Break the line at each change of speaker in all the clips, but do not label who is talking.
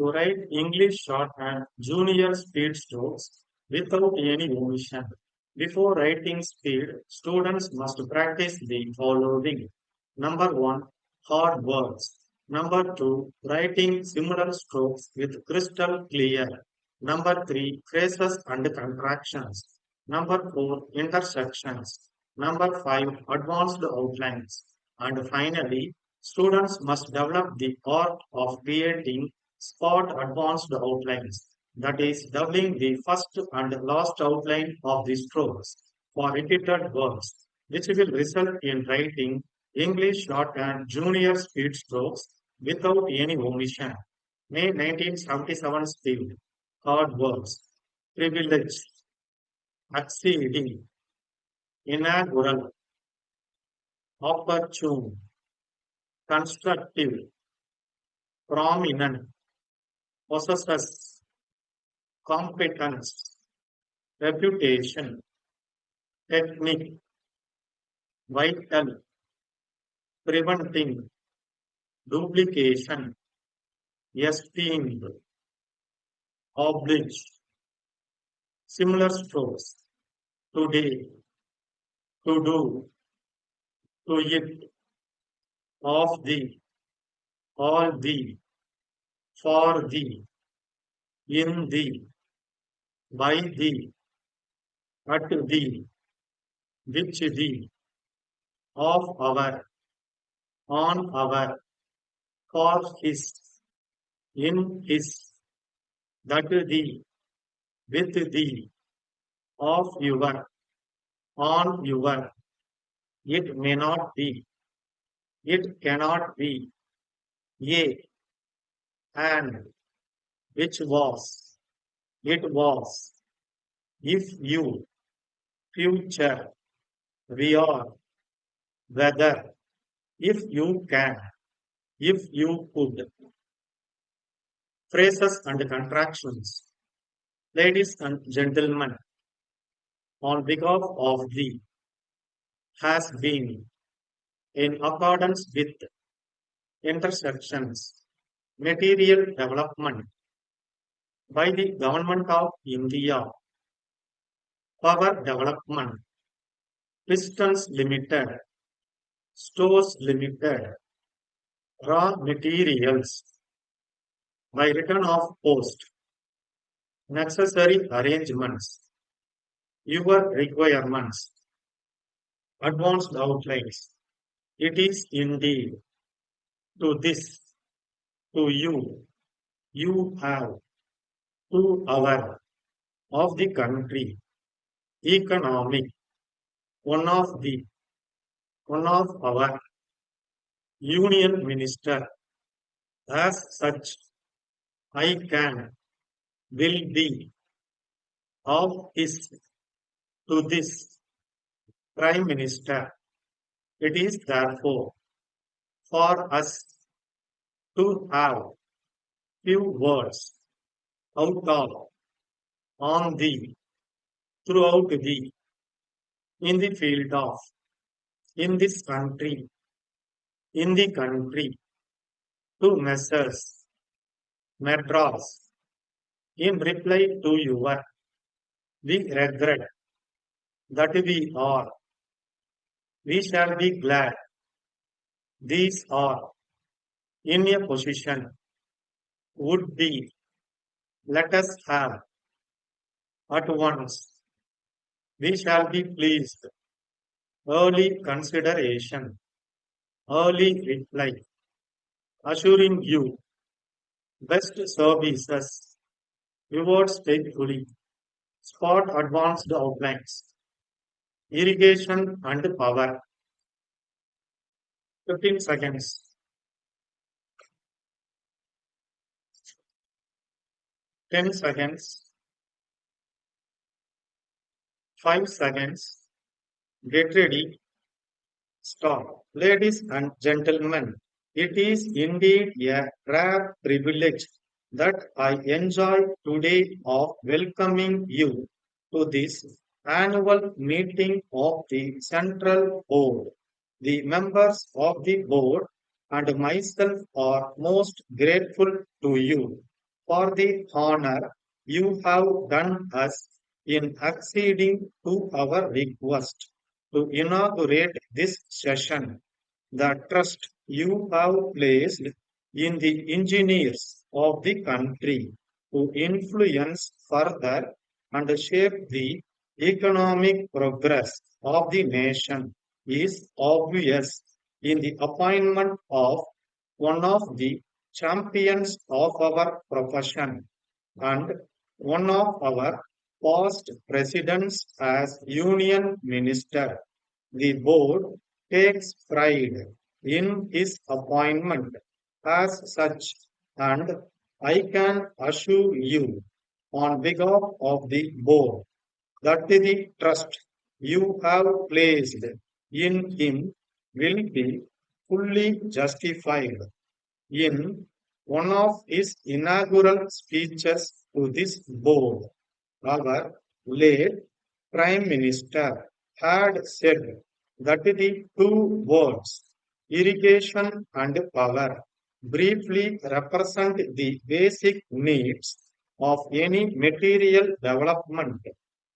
To write English shorthand junior speed strokes without any omission. Before writing speed, students must practice the following. Number one, hard words. Number two, writing similar strokes with crystal clear. Number three, phrases and contractions. Number four, intersections. Number five, advanced outlines. And finally, students must develop the art of creating spot advanced outlines, that is, doubling the first and last outline of the strokes for repeated words, which will result in writing English shorthand junior speed strokes without any omission. May 1977 speed, hard words, privilege, exceeding, inaugural, opportune, constructive, prominent, possesses, competence, reputation, technique, vital, preventing, duplication, esteemed, oblige, similar strokes, today, to do, to it, of thee, all thee, for thee, in thee, by thee, at thee, which thee, of our, on our, for his, in his, that thee, with thee, of your, on your, it may not be, it cannot be, yea, and, which was, it was, if you, future, we are, whether, if you can, if you could. Phrases and contractions. Ladies and gentlemen, on behalf of the has been in accordance with intersections, material development by the Government of India, power development, pistons limited, stores limited, raw materials by return of post, necessary arrangements, your requirements, advanced outlines. It is indeed to this, to you, you have, to our, of the country, economic, one of the, one of our union minister, as such, I can, will be, of his, to this, prime minister. It is therefore for us to have few words out of, on the, throughout the, in the field of, in this country, in the country, to Messrs. Madras, in reply to your, we regret that we are, we shall be glad, these are, in a position, would be, let us have, at once, we shall be pleased, early consideration, early reply, assuring you best services, rewards faithfully, spot advanced outlines, irrigation and power. 15 seconds, 10 seconds, 5 seconds, get ready, stop. Ladies and gentlemen, it is indeed a rare privilege that I enjoy today of welcoming you to this annual meeting of the Central Board. The members of the board and myself are most grateful to you for the honor you have done us in acceding to our request to inaugurate this session. The trust you have placed in the engineers of the country to influence further and shape the economic progress of the nation is obvious in the appointment of one of the champions of our profession and one of our past presidents as union minister. The board takes pride in his appointment as such, and I can assure you on behalf of the board that the trust you have placed in him will be fully justified. In one of his inaugural speeches to this board, our late Prime Minister had said that the two words, irrigation and power, briefly represent the basic needs of any material development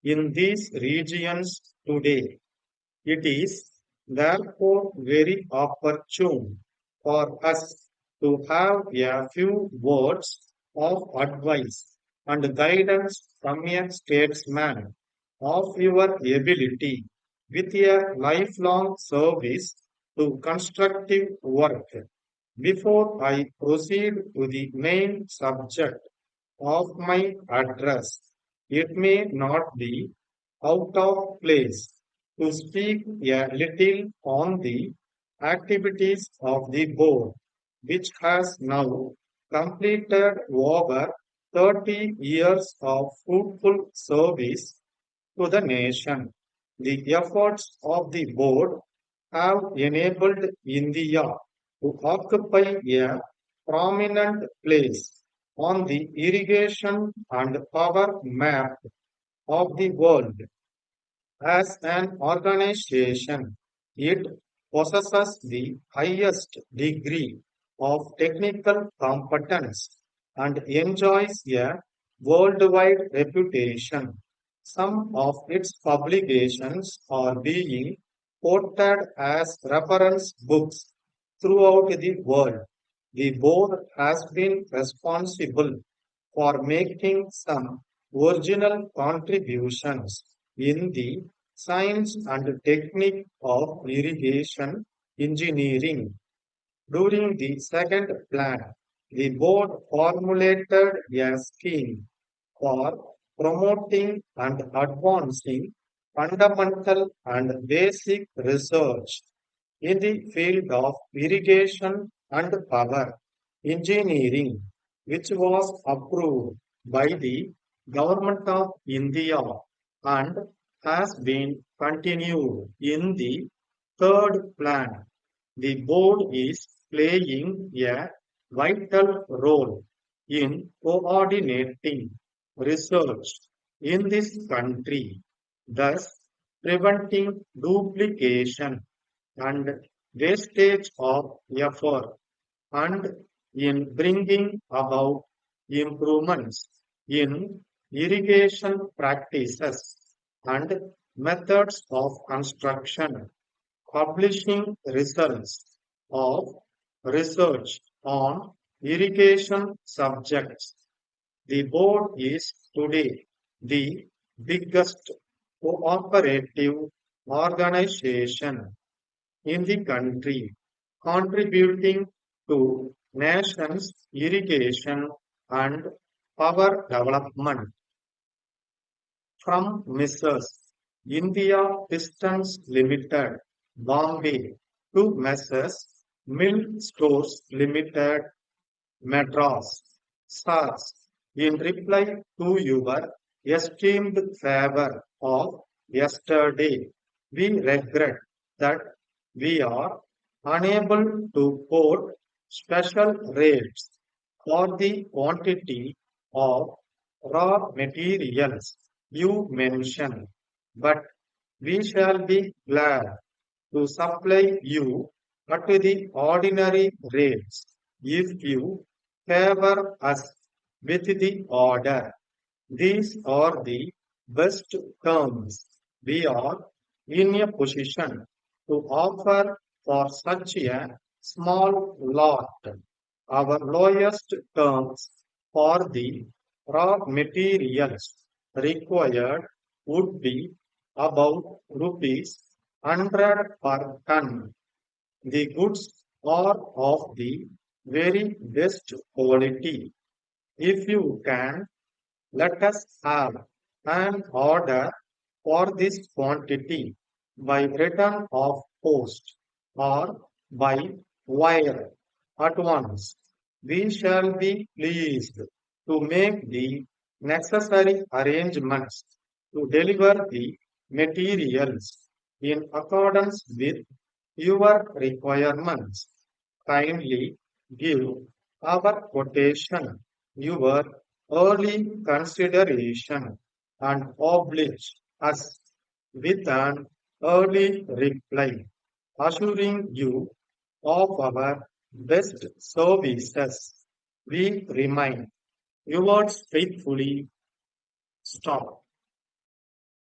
in these regions today. It is therefore very opportune for us to have a few words of advice and guidance from a statesman of your ability with a lifelong service to constructive work. Before I proceed to the main subject of my address, it may not be out of place to speak a little on the activities of the board, which has now completed over 30 years of fruitful service to the nation. The efforts of the board have enabled India to occupy a prominent place on the irrigation and power map of the world. As an organization, it possesses the highest degree of technical competence and enjoys a worldwide reputation. Some of its publications are being quoted as reference books throughout the world. The board has been responsible for making some original contributions in the science and technique of irrigation engineering. During the second plan, the board formulated a scheme for promoting and advancing fundamental and basic research in the field of irrigation and power engineering, which was approved by the Government of India and has been continued in the third plan. The board is playing a vital role in coordinating research in this country, thus preventing duplication and wastage of effort and in bringing about improvements in irrigation practices and methods of construction, publishing results of research on irrigation subjects. The board is today the biggest cooperative organization in the country, contributing to nation's irrigation and power development. From Messrs. India Pistons Limited, Bombay, to Messrs. Mill Stores Limited, Madras. Sirs, in reply to your esteemed favor of yesterday, we regret that we are unable to quote special rates for the quantity of raw materials you mention, but we shall be glad to supply you at the ordinary rates if you favor us with the order. These are the best terms. We are in a position to offer for such a small lot. Our lowest terms for the raw materials required would be about rupees 100 per ton. The goods are of the very best quality. If you can, let us have an order for this quantity by return of post or by wire at once. We shall be pleased to make the necessary arrangements to deliver the materials in accordance with your requirements. Kindly give our quotation your early consideration and oblige us with an early reply, assuring you of our best services. We remain yours faithfully. Stop.